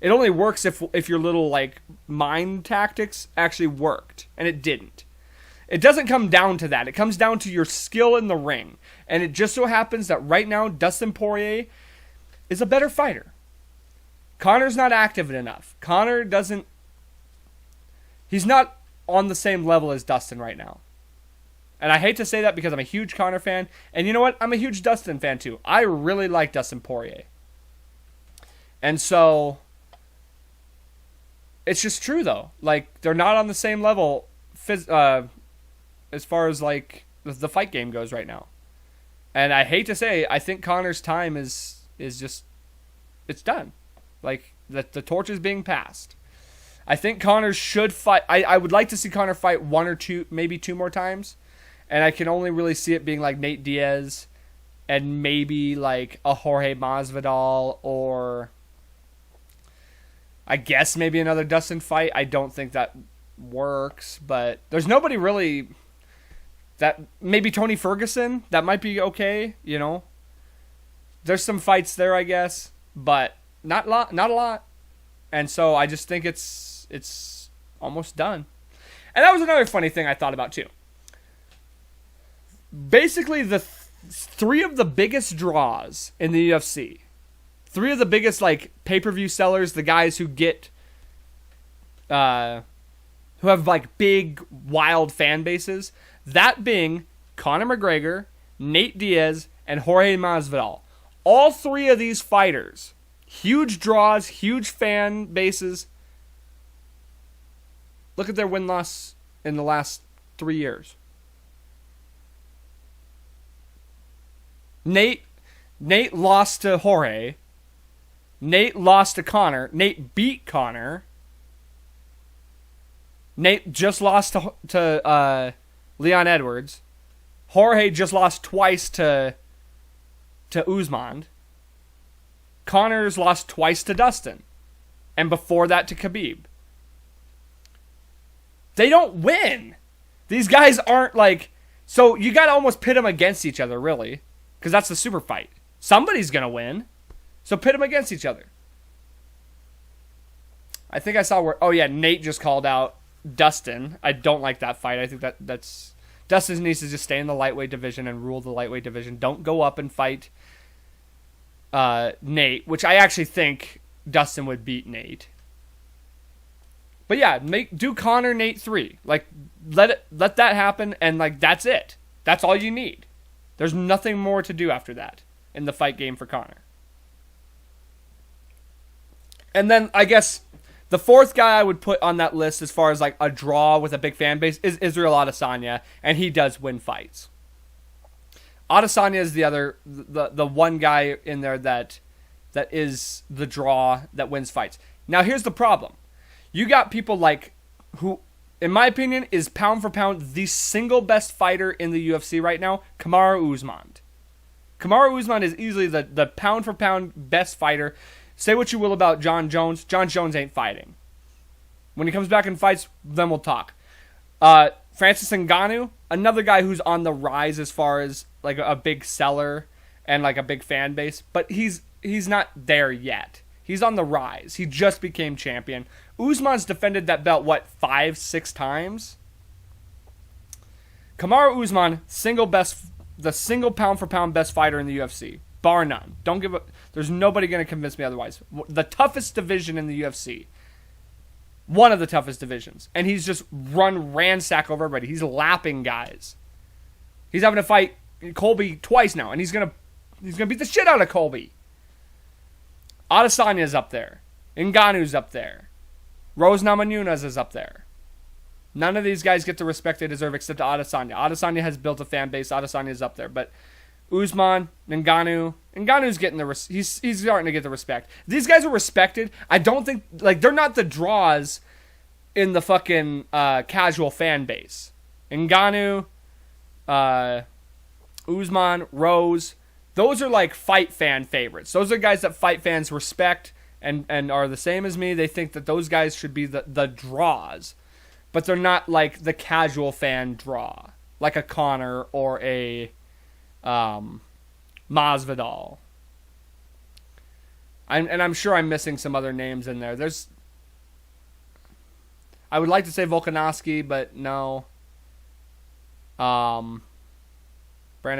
It only works if your little like mind tactics actually worked, and it didn't. It doesn't come down to that. It comes down to your skill in the ring. And it just so happens that right now Dustin Poirier is a better fighter. Conor's not active enough. Conor doesn't... He's not on the same level as Dustin right now. And I hate to say that because I'm a huge Conor fan. And you know what? I'm a huge Dustin fan too. I really like Dustin Poirier. And so... It's just true though. Like, they're not on the same level as far as like the fight game goes right now. And I hate to say, I think Conor's time is just, it's done. Like, the torch is being passed. I think Conor should fight. I would like to see Conor fight one or two, maybe two more times. And I can only really see it being like Nate Diaz and maybe like a Jorge Masvidal, or I guess maybe another Dustin fight. I don't think that works, but there's nobody really... That maybe Tony Ferguson, that might be okay, There's some fights there, I guess, but not a lot. And so I just think it's almost done. And that was another funny thing I thought about too. Basically, the three of the biggest draws in the UFC, three of the biggest like pay-per-view sellers, the guys who get who have like big wild fan bases. That being Conor McGregor, Nate Diaz, and Jorge Masvidal. All three of these fighters, huge draws, huge fan bases. Look at their win-loss in the last 3 years. Nate lost to Jorge. Nate lost to Conor. Nate beat Conor. Nate just lost to Leon Edwards. Jorge just lost twice to Usman. Conor's lost twice to Dustin. And before that to Khabib. They don't win. These guys aren't like... So you got to almost pit them against each other, really. Because that's the super fight. Somebody's going to win. So pit them against each other. I think I saw where... Oh yeah, Nate just called out Dustin. I don't like that fight. I think that's... Dustin needs to just stay in the lightweight division and rule the lightweight division. Don't go up and fight Nate, which I actually think Dustin would beat Nate. But yeah, do Conor Nate 3. Like, let that happen, and like that's it. That's all you need. There's nothing more to do after that in the fight game for Conor. And then I guess the fourth guy I would put on that list as far as like a draw with a big fan base is Israel Adesanya, and he does win fights. Adesanya is the one guy in there that that is the draw that wins fights. Now, here's the problem. You got people like who, in my opinion, is pound for pound the single best fighter in the UFC right now, Kamaru Usman. Kamaru Usman is easily the pound for pound best fighter. Say what you will about John Jones. John Jones ain't fighting. When he comes back and fights, then we'll talk. Francis Ngannou, another guy who's on the rise as far as like a big seller and like a big fan base, but he's not there yet. He's on the rise. He just became champion. Usman's defended that belt, 5-6 times? Kamaru Usman, the single pound for pound best fighter in the UFC, bar none. There's nobody going to convince me otherwise. The toughest division in the UFC. One of the toughest divisions. And he's just ransack over everybody. He's lapping guys. He's having to fight Colby twice now, and he's gonna beat the shit out of Colby. Adesanya's up there. Ngannou's up there. Rose Namajunas is up there. None of these guys get the respect they deserve except Adesanya. Adesanya has built a fan base. Adesanya's up there, but Usman, Ngannou's getting he's starting to get the respect. These guys are respected. I don't think they're not the draws in the fucking casual fan base. Ngannou, Usman, Rose, those are like fight fan favorites. Those are guys that fight fans respect and are the same as me. They think that those guys should be the draws, but they're not like the casual fan draw, like a Conor or a Masvidal. I'm sure I'm missing some other names in there. I would like to say Volkanovski, but no. Brandon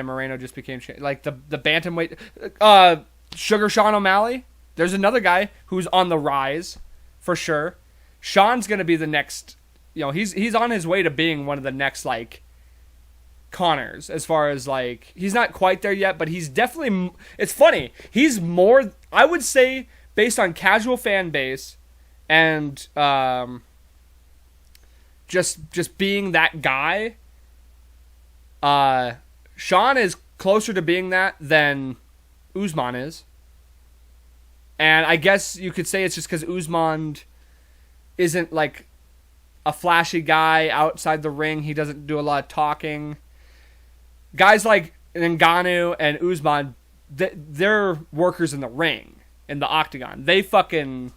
Moreno just became like the bantamweight. Sugar Sean O'Malley. There's another guy who's on the rise, for sure. Sean's gonna be the next. He's on his way to being one of the next like Connors, as far as like he's not quite there yet, but he's definitely. It's funny. He's more. I would say based on casual fan base, and just being that guy. Sean is closer to being that than Usman is. And I guess you could say it's just because Usman isn't like a flashy guy outside the ring. He doesn't do a lot of talking. Guys like Ngannou and Usman, they're workers in the ring, in the octagon. They do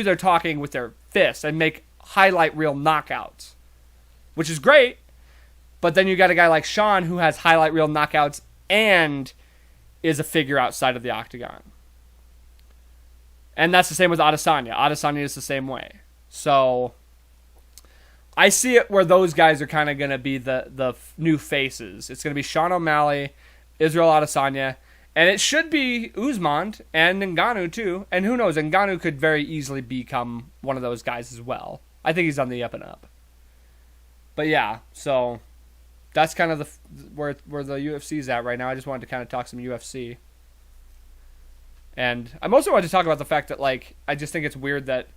their talking with their fists and make highlight reel knockouts, which is great. But then you got a guy like Sean who has highlight reel knockouts and is a figure outside of the octagon. And that's the same with Adesanya. Adesanya is the same way. So I see it where those guys are kind of going to be the new faces. It's going to be Sean O'Malley, Israel Adesanya, and it should be Usman and Ngannou too. And who knows, Ngannou could very easily become one of those guys as well. I think he's on the up and up. But yeah, so that's kind of where the UFC's at right now. I just wanted to kind of talk some UFC. And I mostly wanted to talk about the fact that, like, I just think it's weird that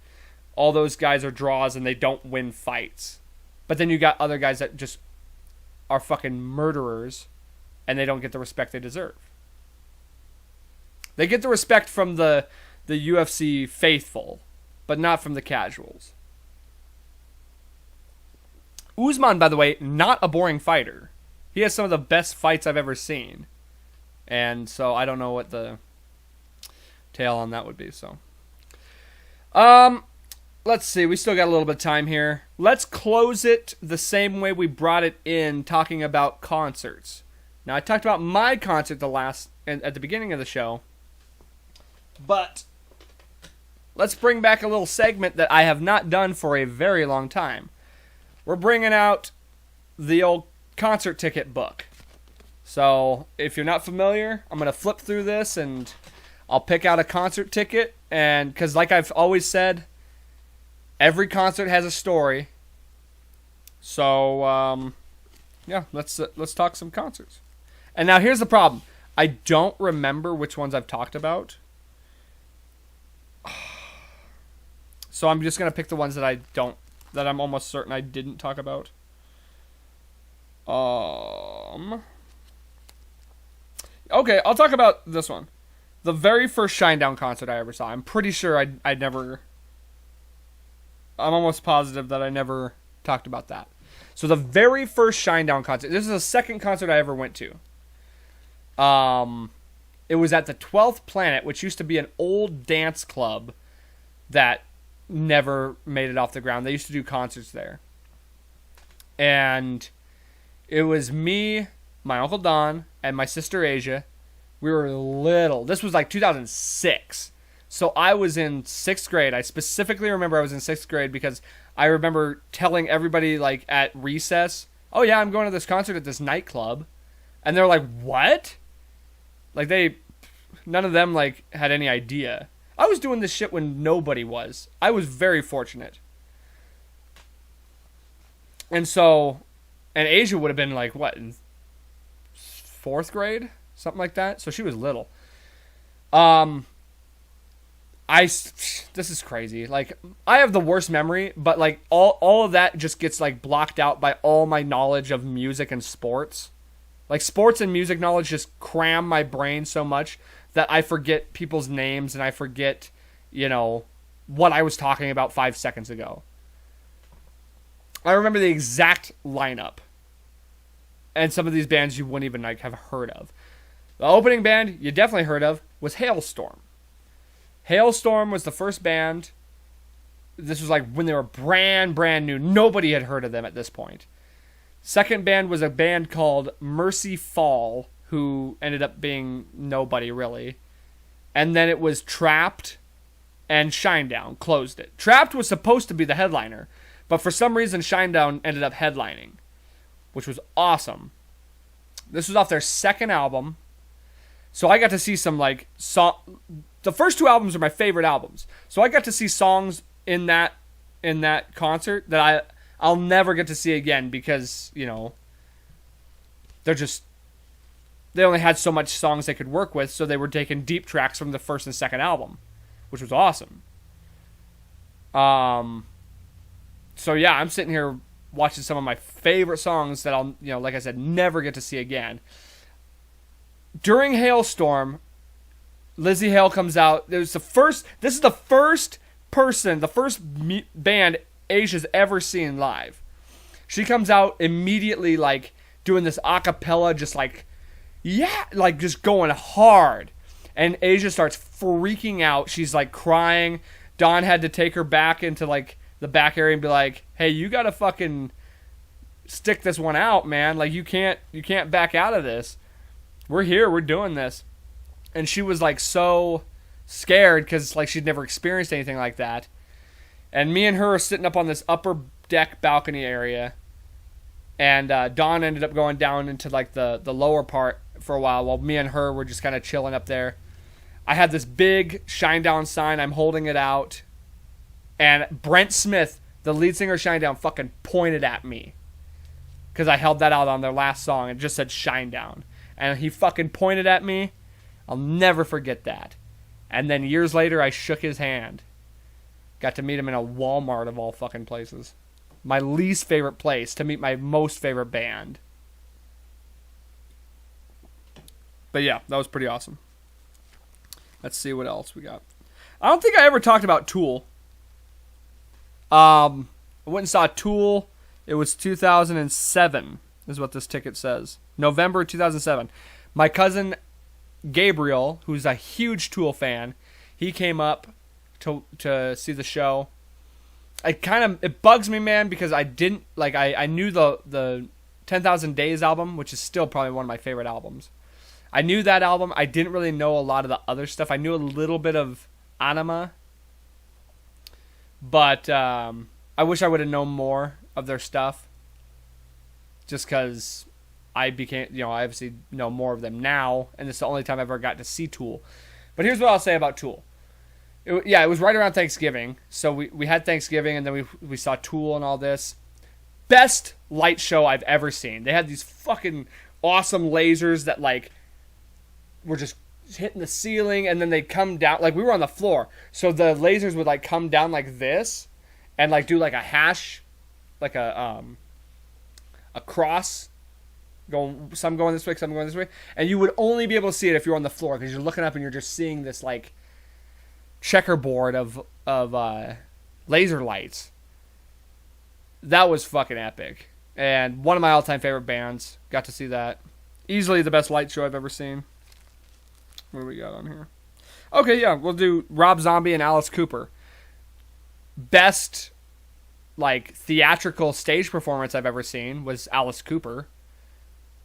all those guys are draws and they don't win fights. But then you got other guys that just are fucking murderers and they don't get the respect they deserve. They get the respect from the UFC faithful, but not from the casuals. Usman, by the way, not a boring fighter. He has some of the best fights I've ever seen. And so I don't know what the tail on that would be. So, let's see. We still got a little bit of time here. Let's close it the same way we brought it in, talking about concerts. Now, I talked about my concert at the beginning of the show. But let's bring back a little segment that I have not done for a very long time. We're bringing out the old concert ticket book. So, if you're not familiar, I'm going to flip through this and I'll pick out a concert ticket. And because like I've always said, every concert has a story. So, yeah, let's talk some concerts. And now here's the problem. I don't remember which ones I've talked about. So I'm just going to pick the ones that I'm almost certain I didn't talk about. Okay, I'll talk about this one. The very first Shinedown concert I ever saw. I'm pretty sure I never. I'm almost positive that I never talked about that. So the very first Shinedown concert. This is the second concert I ever went to. It was at the 12th Planet, which used to be an old dance club that never made it off the ground. They used to do concerts there. And it was me, my Uncle Don, and my sister Asia. We were little. This was like 2006. So I was in 6th grade. I specifically remember I was in 6th grade because I remember telling everybody like at recess, oh yeah, I'm going to this concert at this nightclub. And they're like, what? Like none of them like had any idea. I was doing this shit when nobody was. I was very fortunate. And Asia would have been like, what, in 4th grade? Something like that. So she was little. This is crazy. Like, I have the worst memory, but like all of that just gets like blocked out by all my knowledge of music and sports. Like, sports and music knowledge just cram my brain so much that I forget people's names and I forget, what I was talking about 5 seconds ago. I remember the exact lineup. And some of these bands you wouldn't even like have heard of. The opening band you definitely heard of was Hailstorm. Hailstorm was the first band. This was like when they were brand new. Nobody had heard of them at this point. Second band was a band called Mercy Fall, who ended up being nobody really. And then it was Trapped and Shinedown closed it. Trapped was supposed to be the headliner, but for some reason Shinedown ended up headlining, which was awesome. This was off their second album. So I got to see some like the first 2 albums are my favorite albums. So I got to see songs in that concert that I'll never get to see again because, they only had so much songs they could work with, so they were taking deep tracks from the first and second album, which was awesome. So yeah, I'm sitting here watching some of my favorite songs that I'll, like I said, never get to see again. During Hailstorm, Lizzie Hale comes out. This is the first band Asia's ever seen live. She comes out immediately, like, doing this a cappella, just like, yeah, like, just going hard. And Asia starts freaking out. She's, like, crying. Don had to take her back into, like, the back area and be like, hey, you gotta fucking stick this one out, man. Like, you can't back out of this. We're here. We're doing this. And she was, like, so scared because, like, she'd never experienced anything like that. And me and her are sitting up on this upper deck balcony area. And Dawn ended up going down into, like, the lower part for a while me and her were just kind of chilling up there. I had this big Shinedown sign. I'm holding it out. And Brent Smith, the lead singer of Shinedown, fucking pointed at me. Because I held that out on their last song. It just said Shinedown. And he fucking pointed at me. I'll never forget that. And then years later, I shook his hand. Got to meet him in a Walmart of all fucking places. My least favorite place to meet my most favorite band. But yeah, that was pretty awesome. Let's see what else we got. I don't think I ever talked about Tool. I went and saw Tool. It was 2007, is what this ticket says. November 2007. My cousin Gabriel, who's a huge Tool fan, he came up to see the show. It bugs me, man, because I didn't like I knew the 10,000 Days album, which is still probably one of my favorite albums. I knew that album. I didn't really know a lot of the other stuff. I knew a little bit of Anima, but I wish I would have known more of their stuff. Just because I obviously know more of them now, and it's the only time I ever got to see Tool. But here's what I'll say about Tool. It was right around Thanksgiving. So we had Thanksgiving, and then we saw Tool and all this. Best light show I've ever seen. They had these fucking awesome lasers that, like, were just hitting the ceiling, and then they'd come down. Like, we were on the floor. So the lasers would, like, come down like this and, like, do, like, a hash, like a cross some going this way, some going this way, and you would only be able to see it if you're on the floor because you're looking up and you're just seeing this like checkerboard of laser lights. That was fucking epic, and one of my all-time favorite bands. Got to see that. Easily the best light show I've ever seen. What do we got on here? Okay, yeah, we'll do Rob Zombie and Alice Cooper. Best, like, theatrical stage performance I've ever seen was Alice Cooper.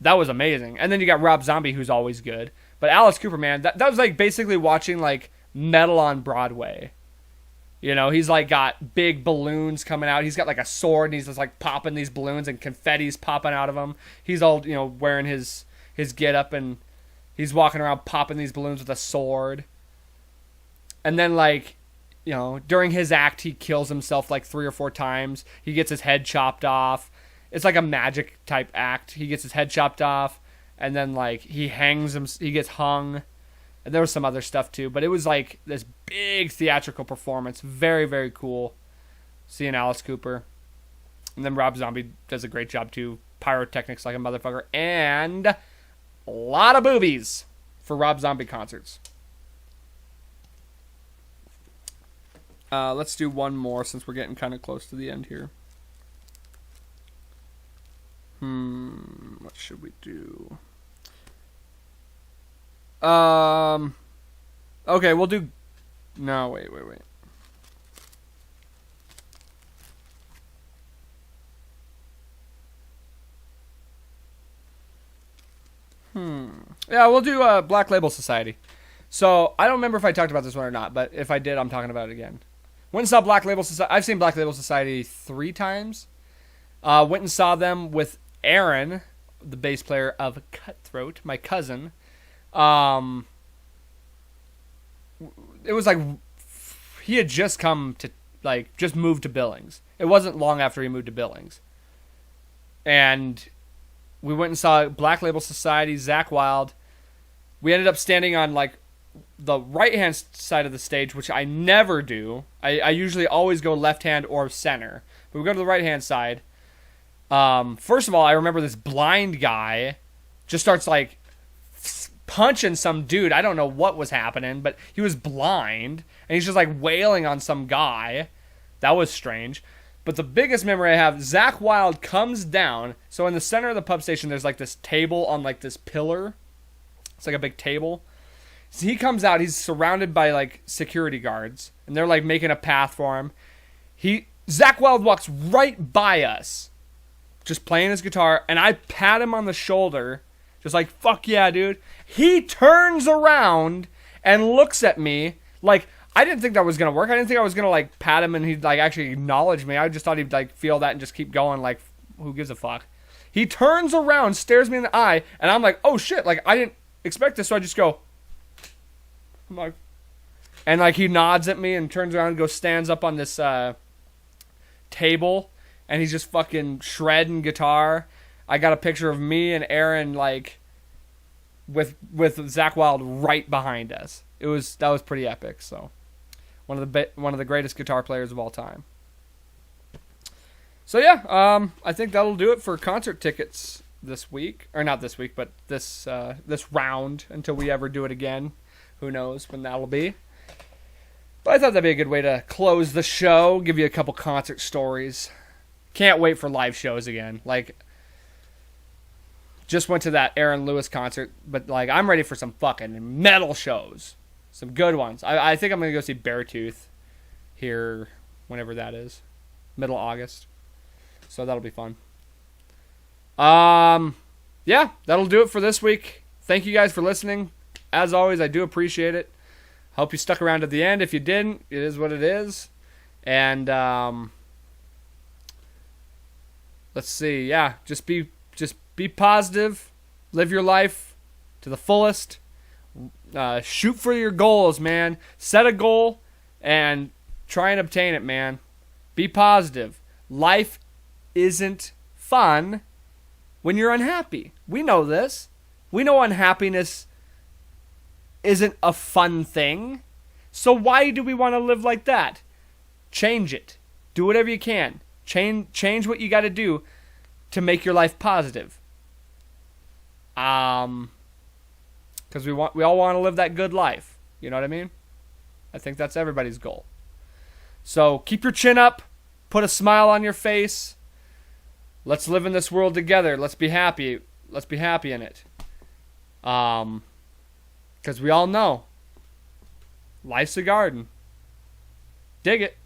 That was amazing. And then you got Rob Zombie, who's always good. But Alice Cooper, man, that was like basically watching, like, metal on Broadway. You know, he's, like, got big balloons coming out. He's got, like, a sword, and he's just, like, popping these balloons, and confetti's popping out of him. He's all, you know, wearing his get-up, and he's walking around popping these balloons with a sword. And then, like, you know, during his act, he kills himself, like, 3 or 4 times. He gets his head chopped off. It's like a magic-type act. He gets his head chopped off, and then, like, he hangs him. He gets hung. And there was some other stuff, too. But it was, like, this big theatrical performance. Very, very cool seeing Alice Cooper. And then Rob Zombie does a great job, too. Pyrotechnics like a motherfucker. And a lot of boobies for Rob Zombie concerts. Let's do one more since we're getting kind of close to the end here. What should we do? Okay, we'll do... No, wait. Yeah, we'll do Black Label Society. So, I don't remember if I talked about this one or not, but if I did, I'm talking about it again. Went and saw Black Label Society. I've seen Black Label Society 3 times. Went and saw them with Aaron, the bass player of Cutthroat, my cousin. It was like he had just come to, like, just moved to Billings. It wasn't long after he moved to Billings. And we went and saw Black Label Society, Zakk Wylde. We ended up standing on, like, the right-hand side of the stage, which I never do. I usually always go left-hand or center. But we go to the right-hand side. First of all, I remember this blind guy just starts, like, punching some dude. I don't know what was happening, but he was blind. And he's just, like, wailing on some guy. That was strange. But the biggest memory I have, Zakk Wylde comes down. So in the center of the pub station, there's, like, this table on, like, this pillar. It's like a big table. So he comes out. He's surrounded by, like, security guards. And they're, like, making a path for him. Zakk Wylde walks right by us, just playing his guitar. And I pat him on the shoulder, just like, fuck yeah, dude. He turns around and looks at me like, I didn't think that was going to work. I didn't think I was going to, like, pat him and he'd, like, actually acknowledge me. I just thought he'd, like, feel that and just keep going, like, who gives a fuck. He turns around, stares me in the eye, and I'm like, oh shit, like, I didn't expect this, so I just go, I'm like, and, like, he nods at me and turns around and goes, stands up on this table, and he's just fucking shredding guitar. I got a picture of me and Aaron, like, with Zakk Wylde right behind us. That was pretty epic. So, one of the greatest guitar players of all time. So yeah, I think that'll do it for concert tickets this week, or not this week, but this round until we ever do it again. Who knows when that'll be? But I thought that'd be a good way to close the show. Give you a couple concert stories. Can't wait for live shows again. Like, just went to that Aaron Lewis concert, but, like, I'm ready for some fucking metal shows. Some good ones. I think I'm going to go see Beartooth here whenever that is. Middle August. So that'll be fun. Yeah, that'll do it for this week. Thank you guys for listening. As always, I do appreciate it. Hope you stuck around to the end. If you didn't, it is what it is. And, let's see. Yeah, just be positive. Live your life to the fullest. Shoot for your goals, man. Set a goal and try and obtain it, man. Be positive. Life isn't fun when you're unhappy. We know this. We know unhappiness isn't a fun thing. So why do we want to live like that? Change it. Do whatever you can. Change what you got to do to make your life positive. Because we all want to live that good life. You know what I mean? I think that's everybody's goal. So keep your chin up, put a smile on your face. Let's live in this world together. Let's be happy. Let's be happy in it. Because we all know life's a garden. Dig it.